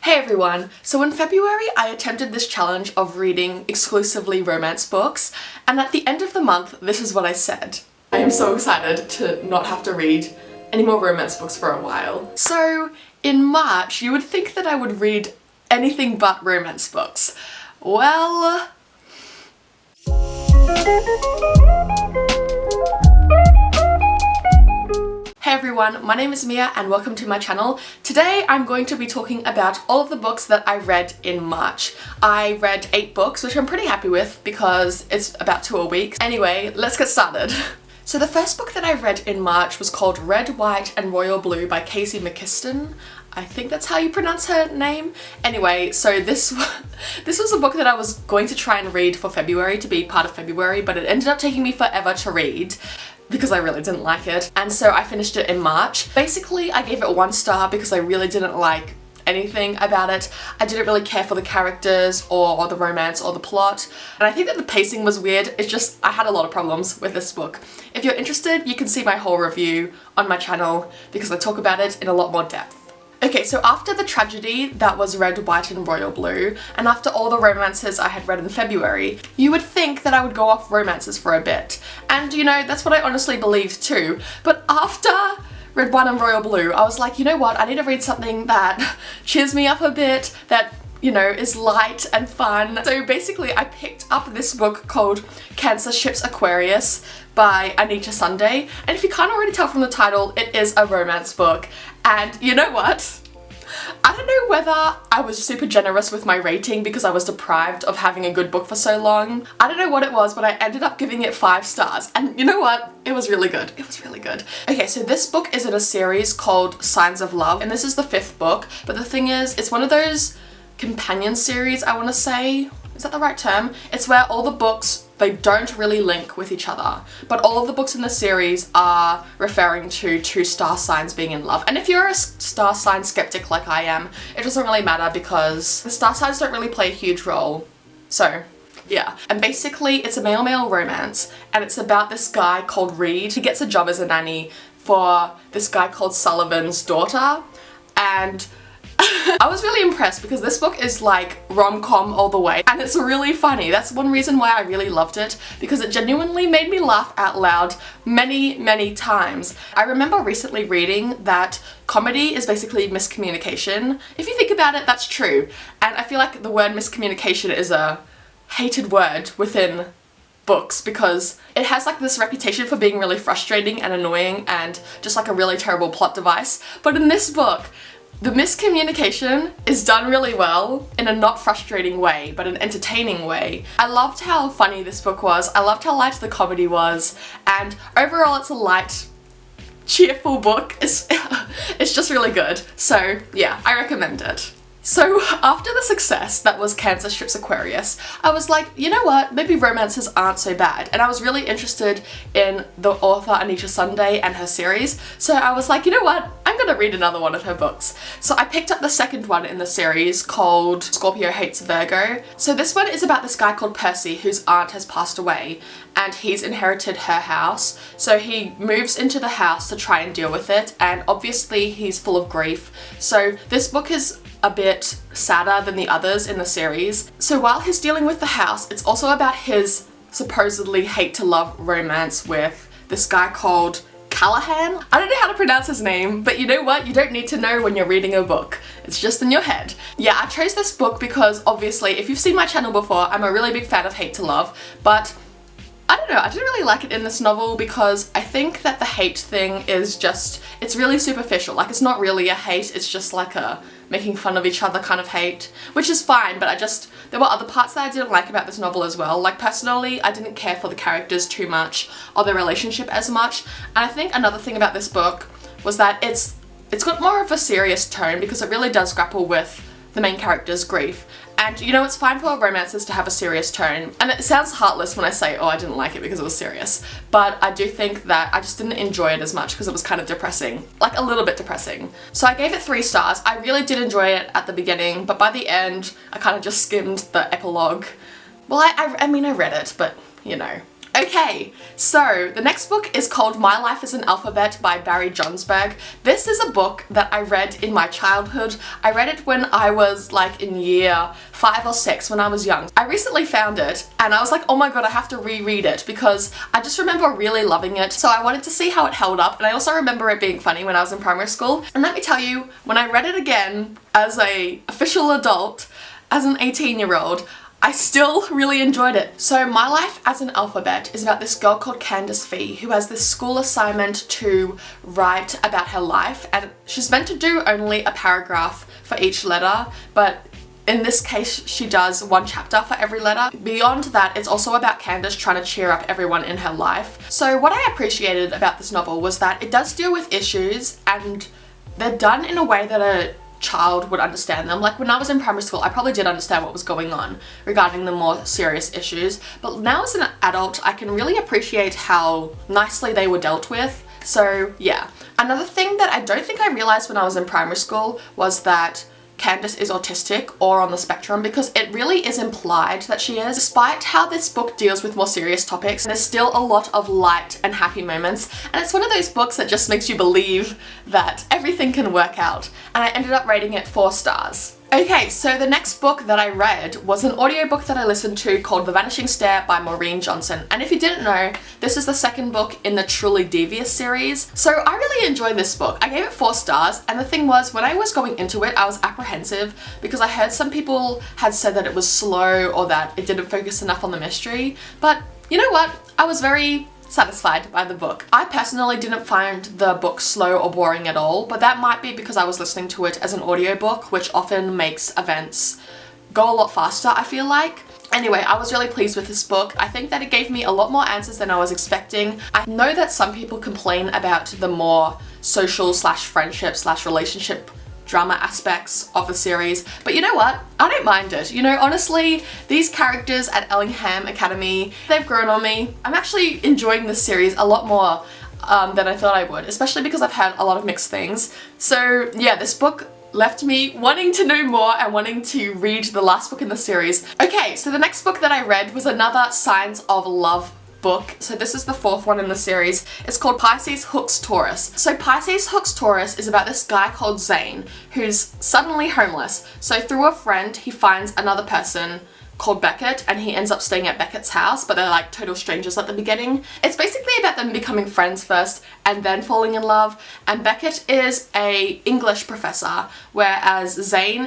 Hey everyone! So in February I attempted this challenge of reading exclusively romance books, and at the end of the month this is what I said. I am so excited to not have to read any more romance books for a while. So in March you would think that I would read anything but romance books. Well... Hey everyone, my name is Mia and welcome to my channel. Today I'm going to be talking about all of the books that I read in March. I read 8 books, which I'm pretty happy with because it's about 2 a week. Anyway, let's get started. So the first book that I read in March was called Red, White and Royal Blue by Casey McKiston. I think that's how you pronounce her name. Anyway, so this was a book that I was going to try and read for February, to be part of February, but it ended up taking me forever to read because I really didn't like it, and so I finished it in March. Basically, I gave it 1 star because I really didn't like anything about it. I didn't really care for the characters or the romance or the plot, and I think that the pacing was weird. It's just, I had a lot of problems with this book. If you're interested, you can see my whole review on my channel because I talk about it in a lot more depth. Okay, so after the tragedy that was Red, White and Royal Blue, and after all the romances I had read in February, you would think that I would go off romances for a bit. And you know, that's what I honestly believed too. But after Red, White and Royal Blue, I was like, you know what, I need to read something that cheers me up a bit, that, you know, is light and fun. So basically I picked up this book called Cancer Ships Aquarius by Anita Sunday, and if you can't already tell from the title, it is a romance book. And you know what? I don't know whether I was super generous with my rating because I was deprived of having a good book for so long. I don't know what it was, but I ended up giving it 5 stars. And you know what? It was really good. It was really good. Okay, so this book is in a series called Signs of Love, and this is the 5th book. But the thing is, it's one of those companion series, I want to say. Is that the right term? It's where all the books, they don't really link with each other, but all of the books in the series are referring to 2 star signs being in love. And if you're a star sign skeptic like I am, it doesn't really matter because the star signs don't really play a huge role. So yeah. And basically it's a male-male romance, and it's about this guy called Reed. He gets a job as a nanny for this guy called Sullivan's daughter, and I was really impressed because this book is like rom-com all the way, and it's really funny. That's one reason why I really loved it, because it genuinely made me laugh out loud many times. I remember recently reading that comedy is basically miscommunication. If you think about it, that's true. And I feel like the word miscommunication is a hated word within books because it has like this reputation for being really frustrating and annoying and just like a really terrible plot device. But in this book, the miscommunication is done really well in a not frustrating way, but an entertaining way. I loved how funny this book was, I loved how light the comedy was, and overall it's a light, cheerful book. It's just really good. So yeah, I recommend it. So after the success that was Cancer Ships Aquarius, I was like, you know what, maybe romances aren't so bad. And I was really interested in the author Anita Sunday and her series, so I was like, you know what, I'm gonna read another one of her books. So I picked up the 2nd one in the series called Scorpio Hates Virgo. So this one is about this guy called Percy whose aunt has passed away, and he's inherited her house. So he moves into the house to try and deal with it, and obviously he's full of grief. So this book is a bit sadder than the others in the series. So while he's dealing with the house, it's also about his supposedly hate to love romance with this guy called Callahan. I don't know how to pronounce his name, but you know what? You don't need to know when you're reading a book. It's just in your head. Yeah, I chose this book because obviously, if you've seen my channel before, I'm a really big fan of hate to love, but I don't know, I didn't really like it in this novel because I think that the hate thing is just, it's really superficial. Like, it's not really a hate, it's just like a making fun of each other kind of hate, which is fine, but there were other parts that I didn't like about this novel as well. Like, personally, I didn't care for the characters too much or their relationship as much. And I think another thing about this book was that it's got more of a serious tone because it really does grapple with the main character's grief. And you know, it's fine for romances to have a serious tone, and it sounds heartless when I say, oh, I didn't like it because it was serious, but I do think that I just didn't enjoy it as much because it was kind of depressing, like a little bit depressing. So I gave it 3 stars. I really did enjoy it at the beginning, but by the end I kind of just skimmed the epilogue. Well, I mean I read it, but you know, Okay, so the next book is called My Life as an Alphabet by Barry Johnsberg. This is a book that I read in my childhood. I read it when I was like in year 5 or 6 when I was young. I recently found it and I was like, oh my god, I have to reread it because I just remember really loving it. So I wanted to see how it held up, and I also remember it being funny when I was in primary school. And let me tell you, when I read it again as an official adult, as an 18-year-old, I still really enjoyed it. So My Life as an Alphabet is about this girl called Candice Fee who has this school assignment to write about her life, and she's meant to do only a paragraph for each letter, but in this case she does 1 chapter for every letter. Beyond that, it's also about Candice trying to cheer up everyone in her life. So what I appreciated about this novel was that it does deal with issues and they're done in a way that a child would understand them. Like when I was in primary school, I probably did understand what was going on regarding the more serious issues, but now as an adult I can really appreciate how nicely they were dealt with. So yeah. Another thing that I don't think I realized when I was in primary school was that Candice is autistic or on the spectrum, because it really is implied that she is. Despite how this book deals with more serious topics, there's still a lot of light and happy moments, and it's one of those books that just makes you believe that everything can work out, and I ended up rating it 4 stars. Okay, so the next book that I read was an audiobook that I listened to called The Vanishing Stair by Maureen Johnson. And if you didn't know, this is the second book in the Truly Devious series. So I really enjoyed this book. I gave it 4 stars, and the thing was, when I was going into it, I was apprehensive because I heard some people had said that it was slow or that it didn't focus enough on the mystery. But you know what? I was very satisfied by the book. I personally didn't find the book slow or boring at all, but that might be because I was listening to it as an audiobook, which often makes events go a lot faster, I feel like. Anyway, I was really pleased with this book. I think that it gave me a lot more answers than I was expecting. I know that some people complain about the more social slash friendship slash relationship drama aspects of the series, but you know what? I don't mind it. You know, honestly, these characters at Ellingham Academy, they've grown on me. I'm actually enjoying this series a lot more than I thought I would, especially because I've had a lot of mixed things. So yeah, this book left me wanting to know more and wanting to read the last book in the series. Okay, so the next book that I read was another Signs of Love book. So this is the 4th one in the series. It's called Pisces Hooks Taurus. So Pisces Hooks Taurus is about this guy called Zane who's suddenly homeless. So through a friend he finds another person called Beckett, and he ends up staying at Beckett's house, but they're like total strangers at the beginning. It's basically about them becoming friends first and then falling in love, and Beckett is a English professor, whereas Zane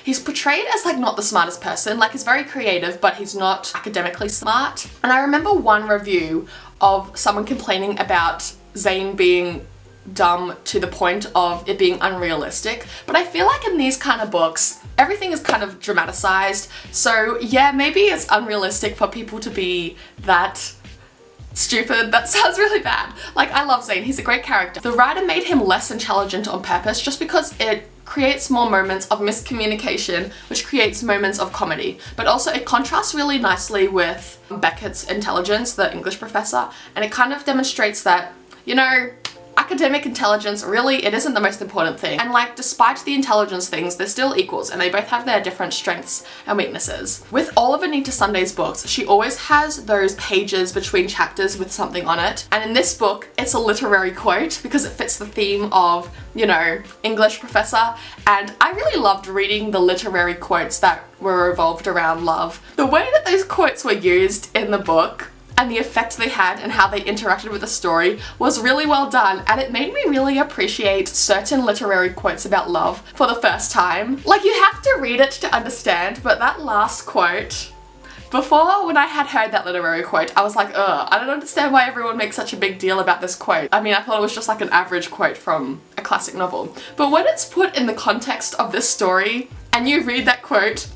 he's portrayed as like not the smartest person. Like he's very creative, but he's not academically smart. And I remember one review of someone complaining about Zane being dumb to the point of it being unrealistic, but I feel like in these kind of books everything is kind of dramatized, so yeah, maybe it's unrealistic for people to be that stupid. That sounds really bad. Like, I love Zane, he's a great character. The writer made him less intelligent on purpose just because it creates more moments of miscommunication, which creates moments of comedy, but also it contrasts really nicely with Beckett's intelligence, the English professor, and it kind of demonstrates that, you know, academic intelligence, really, it isn't the most important thing. And like, despite the intelligence things, they're still equals and they both have their different strengths and weaknesses. With all of Anita Sunday's books, she always has those pages between chapters with something on it. And in this book, it's a literary quote because it fits the theme of, you know, English professor. And I really loved reading the literary quotes that were revolved around love. The way that those quotes were used in the book and the effect they had and how they interacted with the story was really well done, and it made me really appreciate certain literary quotes about love for the first time. Like, you have to read it to understand, but that last quote, before, when I had heard that literary quote, I was like, ugh, I don't understand why everyone makes such a big deal about this quote. I mean, I thought it was just like an average quote from a classic novel. But when it's put in the context of this story and you read that quote,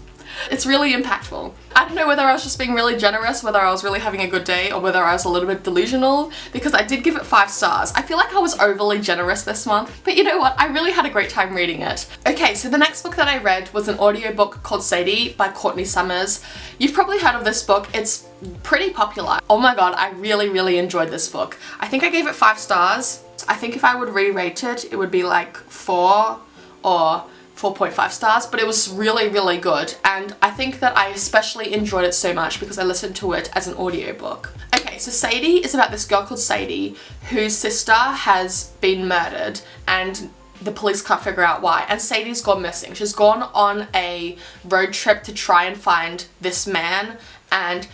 it's really impactful. I don't know whether I was just being really generous, whether I was really having a good day, or whether I was a little bit delusional, because I did give it 5 stars. I feel like I was overly generous this month, but you know what? I really had a great time reading it. Okay, so the next book that I read was an audiobook called Sadie by Courtney Summers. You've probably heard of this book. It's pretty popular. Oh my god, I really enjoyed this book. I think I gave it 5 stars. I think if I would re-rate it, it would be like 4 or 4.5 stars, but it was really good, and I think that I especially enjoyed it so much because I listened to it as an audiobook. Okay, so Sadie is about this girl called Sadie whose sister has been murdered and the police can't figure out why, and Sadie's gone missing. She's gone on a road trip to try and find this man, and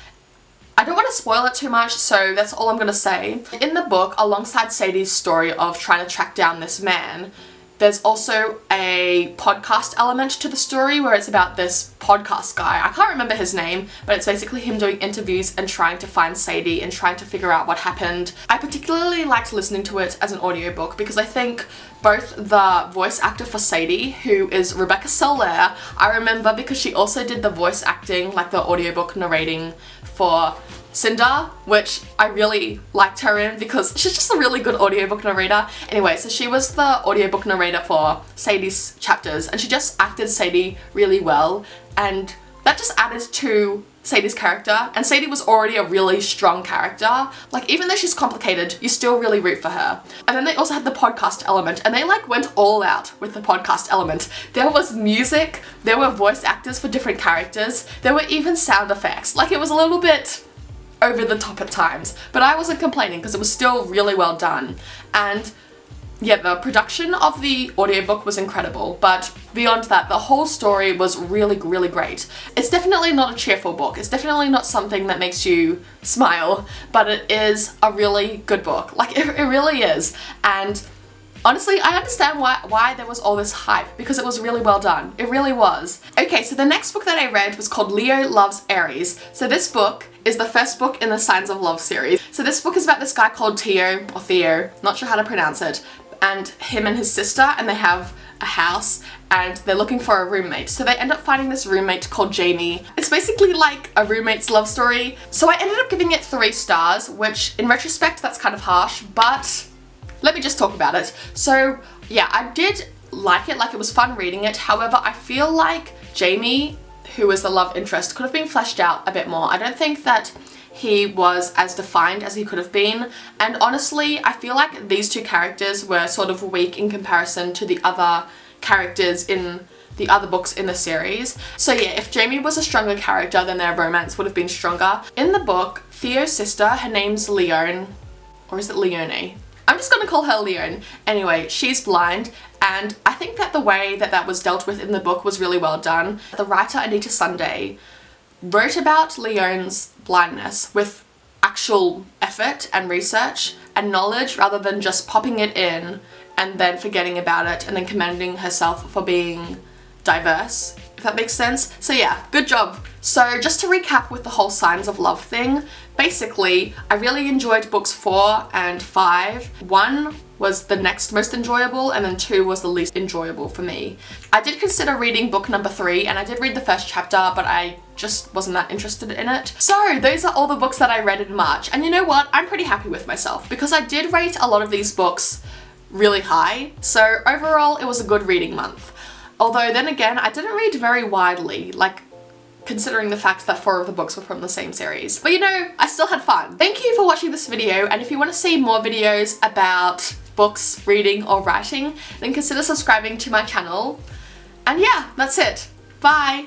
I don't want to spoil it too much, so that's all I'm going to say. In the book, alongside Sadie's story of trying to track down this man, there's also a podcast element to the story where it's about this podcast guy. I can't remember his name, but it's basically him doing interviews and trying to find Sadie and trying to figure out what happened. I particularly liked listening to it as an audiobook because I think both the voice actor for Sadie, who is Rebecca Soler, I remember because she also did the voice acting, like the audiobook narrating for Cinder, which I really liked her in because she's just a really good audiobook narrator. Anyway, so she was the audiobook narrator for Sadie's chapters and she just acted Sadie really well, and that just added to Sadie's character, and Sadie was already a really strong character. Like, even though she's complicated, you still really root for her. And then they also had the podcast element, and they like went all out with the podcast element. There was music, there were voice actors for different characters, there were even sound effects. Like, it was a little bit over the top at times, but I wasn't complaining because it was still really well done. And yeah, the production of the audiobook was incredible, but beyond that, the whole story was really, really great. It's definitely not a cheerful book. It's definitely not something that makes you smile, but it is a really good book. Like, it really is. And honestly, I understand why there was all this hype, because it was really well done. It really was. Okay, so the next book that I read was called Leo Loves Aries. So this book is the first book in the Signs of Love series. So this book is about this guy called Theo, or Theo, not sure how to pronounce it, and him and his sister, and they have a house and they're looking for a roommate. So they end up finding this roommate called Jamie. It's basically like a roommate's love story. So I ended up giving it 3 stars, which in retrospect that's kind of harsh, but let me just talk about it. So yeah, I did like it, like it was fun reading it. However, I feel like Jamie, who is the love interest, could have been fleshed out a bit more. I don't think that he was as defined as he could have been, and honestly I feel like these 2 characters were sort of weak in comparison to the other characters in the other books in the series. So yeah, if Jamie was a stronger character, then their romance would have been stronger. In the book, Theo's sister, her name's Leone, or is it Leone? I'm just gonna call her Leone. Anyway, she's blind, and I think that the way that that was dealt with in the book was really well done. The writer, Anita Sunday, wrote about Leone's blindness with actual effort and research and knowledge, rather than just popping it in and then forgetting about it and then commending herself for being diverse, if that makes sense. So yeah, good job. So just to recap with the whole Signs of Love thing, basically I really enjoyed books 4 and 5. 1 was the next most enjoyable, and then 2 was the least enjoyable for me. I did consider reading book number 3, and I did read the first chapter, but I just wasn't that interested in it. So those are all the books that I read in March, and you know what? I'm pretty happy with myself because I did rate a lot of these books really high, so overall it was a good reading month. Although then again, I didn't read very widely, like considering the fact that 4 of the books were from the same series. But you know, I still had fun. Thank you for watching this video, and if you want to see more videos about books, reading, or writing, then consider subscribing to my channel. And yeah, that's it. Bye!